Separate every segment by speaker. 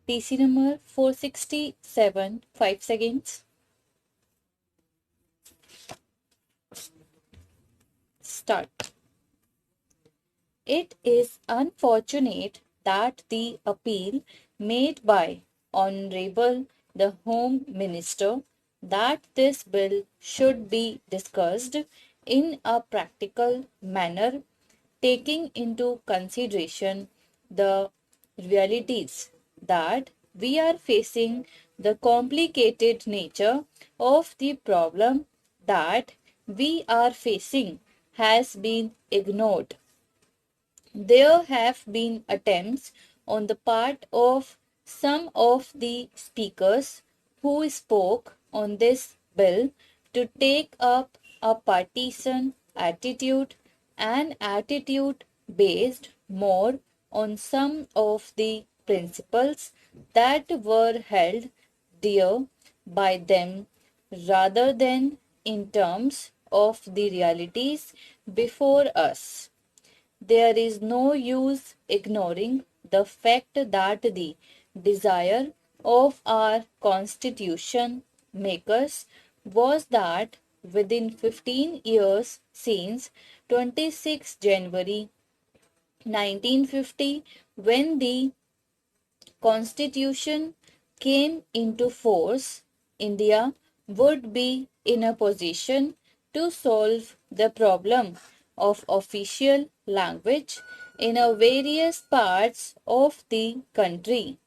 Speaker 1: TC number 467, 5 seconds. Start. It is unfortunate that the appeal made by Honorable the Home Minister that this bill should be discussed in a practical manner, taking into consideration the realities that we are facing, the complicated nature of the problem that we are facing has been ignored. There have been attempts on the part of some of the speakers who spoke on this bill to take up a partisan attitude, an attitude based more on some of the principles that were held dear by them rather than in terms of the realities before us. There is no use ignoring the fact that the desire of our constitution makers was that within 15 years since 26 January 1950, when the constitution came into force, India would be in a position to solve the problem of official language in various parts of the country.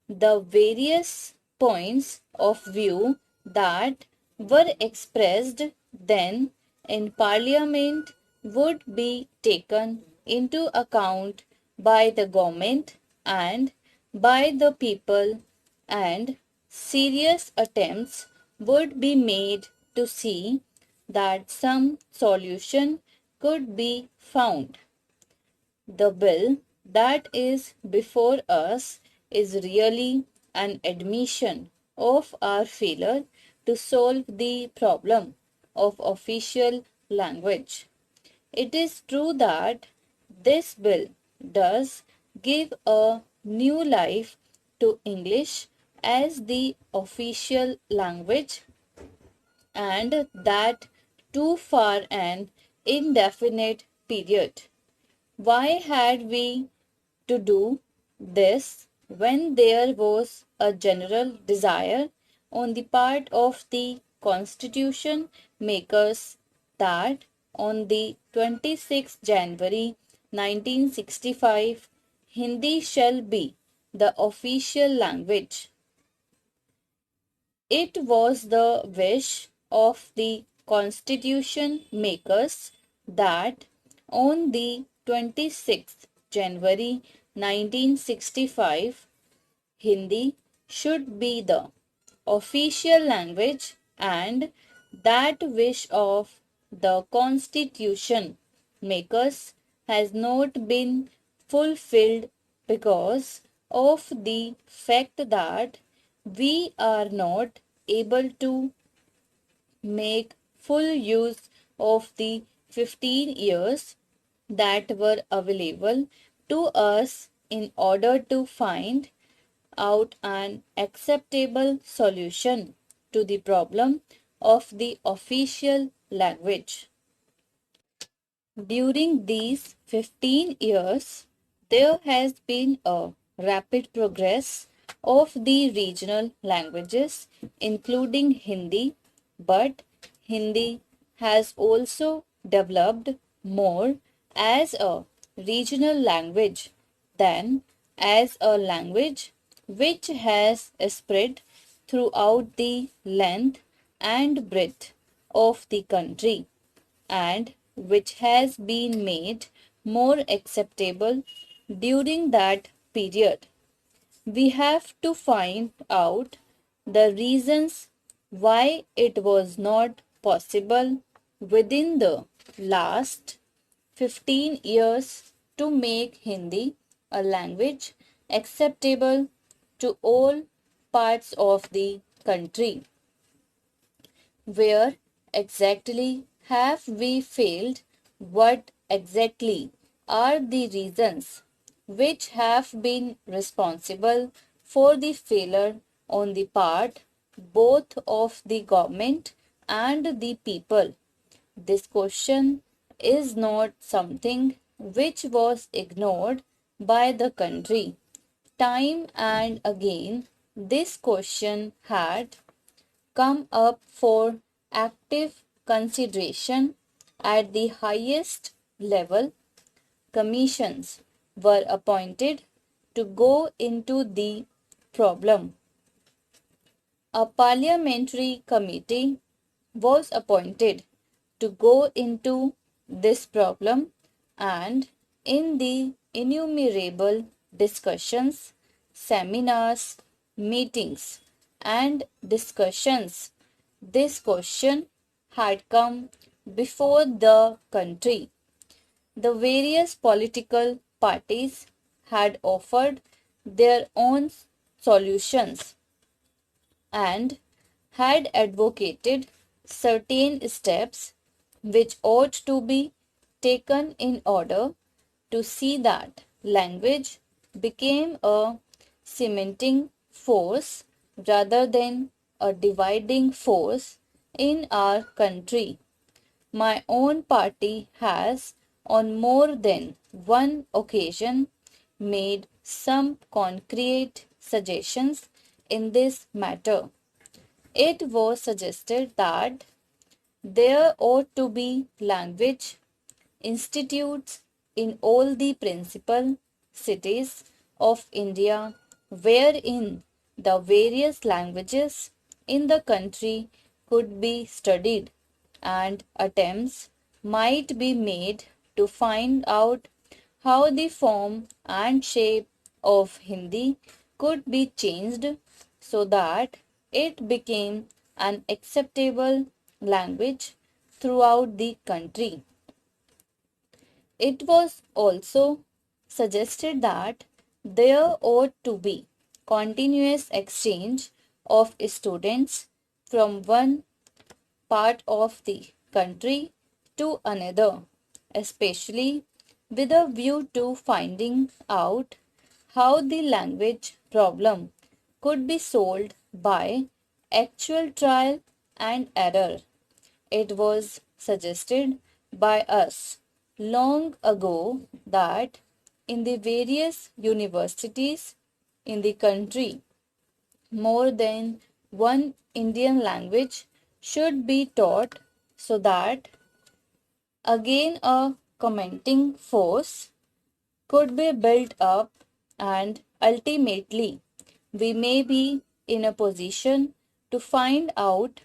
Speaker 1: The various points of view that were expressed then in Parliament would be taken into account by the government and by the people, and serious attempts would be made to see that some solution could be found. The bill that is before us is really an admission of our failure to solve the problem of official language. It is true that this bill does give a new life to English as the official language, and that too for an indefinite period. Why had we to do this when there was a general desire on the part of the constitution makers that on the 26th January 1965 Hindi shall be the official language? It was the wish of the constitution makers that on the 26th January 1965 Hindi should be the official language, and that wish of the constitution makers has not been fulfilled because of the fact that we are not able to make full use of the 15 years that were available to us in order to find out an acceptable solution to the problem of the official language. During these 15 years, there has been a rapid progress of the regional languages, including Hindi, but Hindi has also developed more as a regional language than as a language which has spread throughout the length and breadth of the country, and which has been made more acceptable during that period. We have to find out the reasons why it was not possible within the last 15 years to make Hindi a language acceptable to all parts of the country. Where exactly have we failed? What exactly are the reasons which have been responsible for the failure on the part both of the government and the people. This question is not something which was ignored by the country. Time and again, this question had come up for active consideration at the highest level. Commissions were appointed to go into the problem. A parliamentary committee was appointed to go into this problem, and in the innumerable discussions, seminars, meetings, and discussions, this question had come before the country. The various political parties had offered their own solutions and had advocated certain steps which ought to be taken in order to see that language became a cementing force rather than a dividing force in our country. My own party has, on more than one occasion, made some concrete suggestions in this matter. It was suggested that there ought to be language institutes in all the principal cities of India, wherein the various languages in the country could be studied, and attempts might be made to find out how the form and shape of Hindi could be changed so that it became an acceptable language throughout the country. It was also suggested that there ought to be continuous exchange of students from one part of the country to another, especially with a view to finding out how the language problem could be solved by actual trial and error. It was suggested by us long ago that in the various universities in the country, more than one Indian language should be taught so that again a commenting force could be built up, and ultimately we may be in a position to find out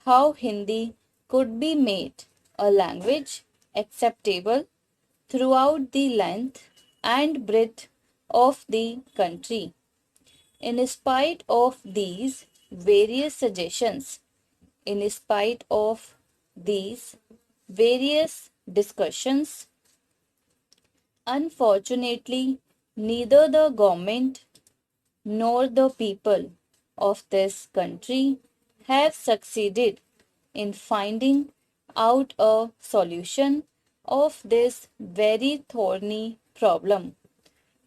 Speaker 1: how Hindi could be made a language acceptable throughout the length and breadth of the country. In spite of these various suggestions, in spite of these various discussions, unfortunately, neither the government nor the people of this country have succeeded in finding out a solution of this very thorny problem.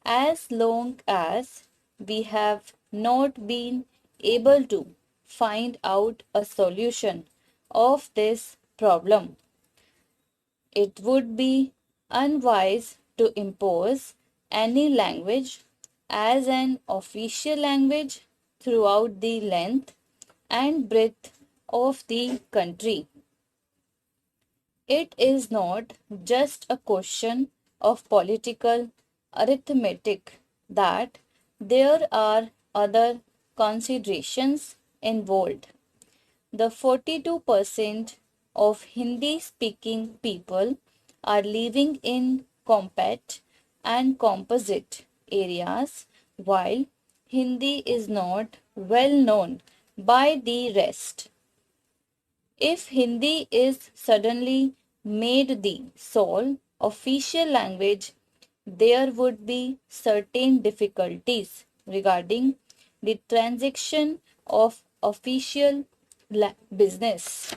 Speaker 1: As long as we have not been able to find out a solution of this problem, it would be unwise to impose any language as an official language throughout the length and breadth of the country. It is not just a question of political arithmetic that there are other considerations involved. The 42% of Hindi speaking people are living in compact and composite areas, while Hindi is not well known by the rest. If Hindi is suddenly made the sole official language, there would be certain difficulties regarding the transaction of official business.